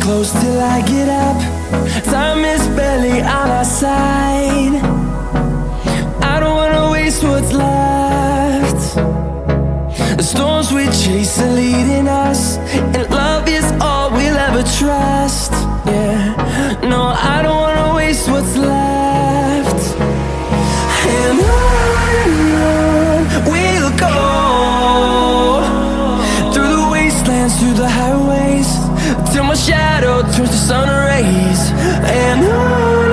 close till I get up. Time is barely on our side. I don't wanna waste what's left. The storms we chase are leading us, and love is all we'll ever trust. Yeah, no, I don't wanna waste what's left. And on we'll go, through the wastelands, through the highways, till my shadow turns to sun rays. And on